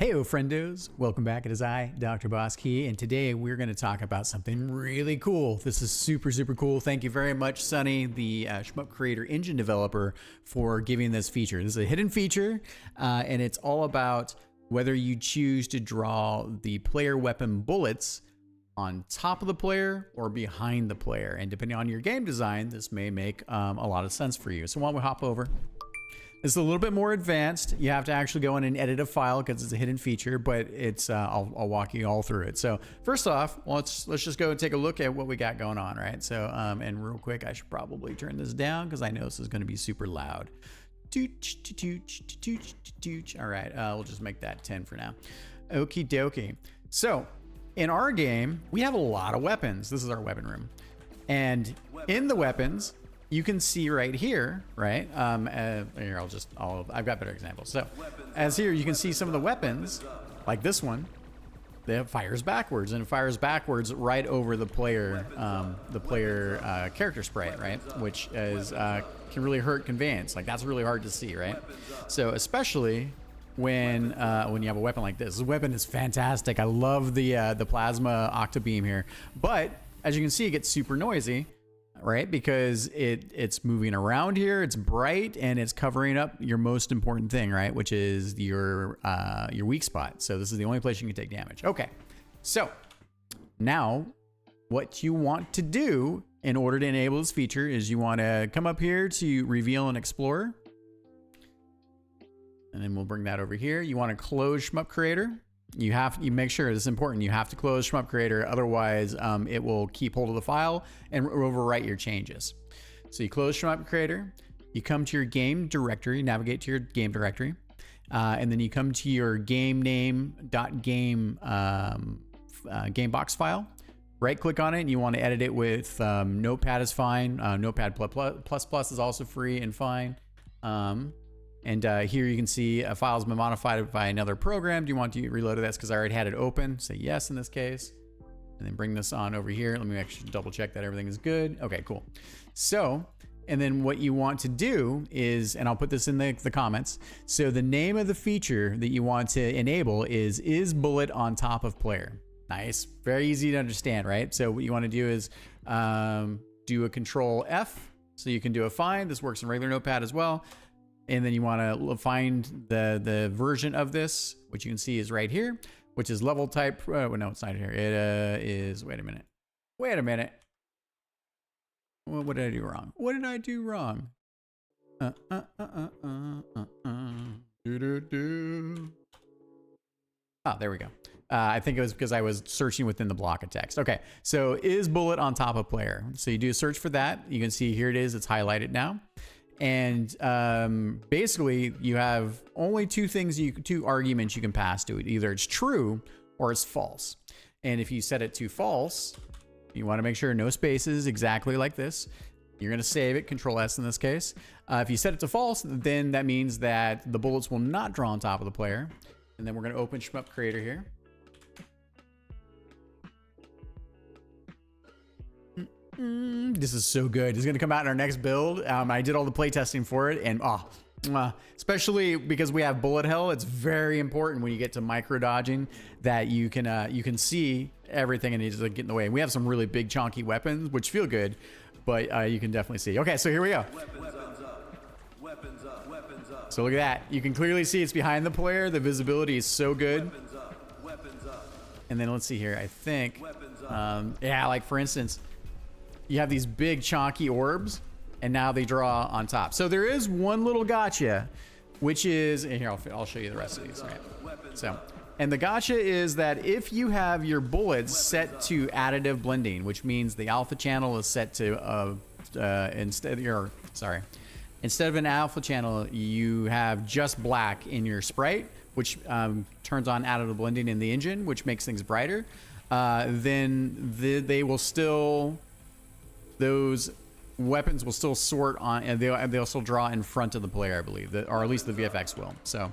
Heyo friendos, welcome back. It is I, DrBossKey, and today we're going to talk about something really cool. This is super cool. Thank you very much, Sunny, the Shmup Creator engine developer, for giving this feature. This is a hidden feature, and it's all about whether you choose to draw the player weapon bullets on top of the player or behind the player. And depending on your game design, this may make a lot of sense for you. So why don't we hop over? It's a little bit more advanced. You have to actually go in and edit a file because it's a hidden feature, but it's I'll walk you all through it. So first off, let's just go and take a look at what we got going on, right? So and real quick, I should probably turn this down because I know this is going to be super loud. All right, we'll just make that 10 for now. Okie dokie. So in our game, we have a lot of weapons. This is our weapon room, and in the weapons, you can see right here, right? Here, I've got better examples. So as here, you can see some of the weapons, like this one, that fires backwards, and it fires backwards right over the player character sprite, right? Which is can really hurt conveyance. Like that's really hard to see, right? So especially when you have a weapon like this. This weapon is fantastic. I love the plasma octabeam here, but as you can see, it gets super noisy, right? Because it's moving around here, it's bright, and it's covering up your most important thing, right? Which is your weak spot. So this is the only place you can take damage. Okay, so now what you want to do in order to enable this feature is you want to come up here to reveal and explore, and then we'll bring that over here. You want to close Shmup Creator. You make sure, this is important, you have to close Shmup Creator, otherwise it will keep hold of the file and overwrite your changes. So you close Shmup Creator, you come to your game directory, navigate to your game directory, and then you come to your game name.game gamebox file, right click on it, and you want to edit it with Notepad is fine, Notepad++ is also free and fine. And here you can see a file has been modified by another program. Do you want to reload this? Because I already had it open. Say yes in this case. And then bring this on over here. Let me actually double check that everything is good. Okay, cool. So, and then what you want to do is, and I'll put this in the comments. So the name of the feature that you want to enable is bullet on top of player. Nice. Very easy to understand, right? So what you want to do is do a Control F. So you can do a find. This works in regular Notepad as well. And then you want to find the version of this, which you can see is right here, which is level type. No, it's not here. It is. Wait a minute. What did I do wrong? What did I do wrong? Oh, there we go. I think it was because I was searching within the block of text. Okay, so is bullet on top of player? So you do a search for that. You can see here it is. It's highlighted now. And basically, you have only two arguments you can pass to it. Either it's true or it's false. And if you set it to false, you want to make sure no spaces, exactly like this. You're going to save it, Control S in this case. If you set it to false, then that means that the bullets will not draw on top of the player. And then we're going to open Shmup Creator here. This is so good. It's going to come out in our next build. I did all the play testing for it, and especially because we have bullet hell, it's very important when you get to micro dodging that you can see everything and it doesn't get in the way. We have some really big chunky weapons which feel good, but you can definitely see. Okay, so here we go. Weapons up. So look at that. You can clearly see it's behind the player. The visibility is so good. Weapons up. And then let's see here. I think, yeah, like for instance, you have these big chunky orbs, and now they draw on top. So there is one little gotcha, which is, and here I'll show you the rest of these. Right? So, and the gotcha is that if you have your bullets set to additive blending, which means the alpha channel is set to instead of an alpha channel, you have just black in your sprite, which turns on additive blending in the engine, which makes things brighter. Then they will still. Those weapons will still sort on, and they'll still draw in front of the player, I believe, or at least the VFX will. So,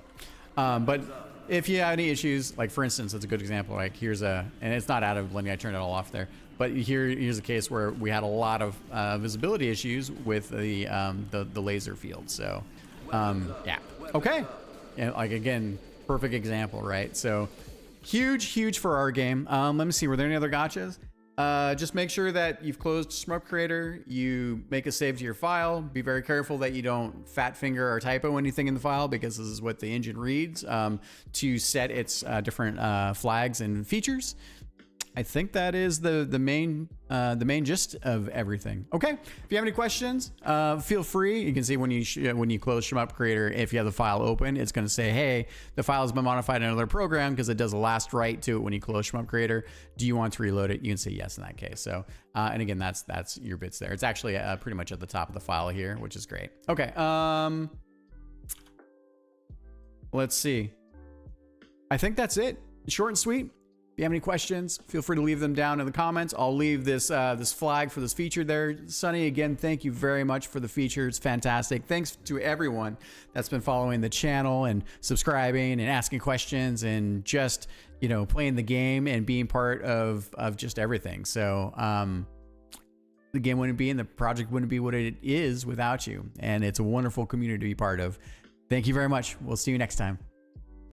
but if you have any issues, like for instance, it's a good example. Like here's and it's not out of blending. I turned it all off there. But here's a case where we had a lot of visibility issues with the laser field. So, yeah. Okay. And like again, Perfect example, right? So huge for our game. Let me see, were there any other gotchas? Just make sure that you've closed Shmup Creator. You make a save to your file. Be very careful that you don't fat finger or typo anything in the file, because this is what the engine reads to set its different flags and features. I think that is the main gist of everything. Okay, if you have any questions, feel free. You can see when you close Shmup Creator, if you have the file open, it's going to say, hey, the file has been modified in another program, because it does a last write to it when you close Shmup Creator. Do you want to reload it? You can say yes in that case. So, and again, that's your bits there. It's actually pretty much at the top of the file here, which is great. Okay, let's see. I think that's it. Short and sweet. If you have any questions, feel free to leave them down in the comments. I'll leave this this flag for this feature there. Sonny, again, thank you very much for the feature. It's fantastic. Thanks to everyone that's been following the channel and subscribing and asking questions and just, you know, playing the game and being part of just everything. So the game wouldn't be and the project wouldn't be what it is without you. And it's a wonderful community to be part of. Thank you very much. We'll see you next time.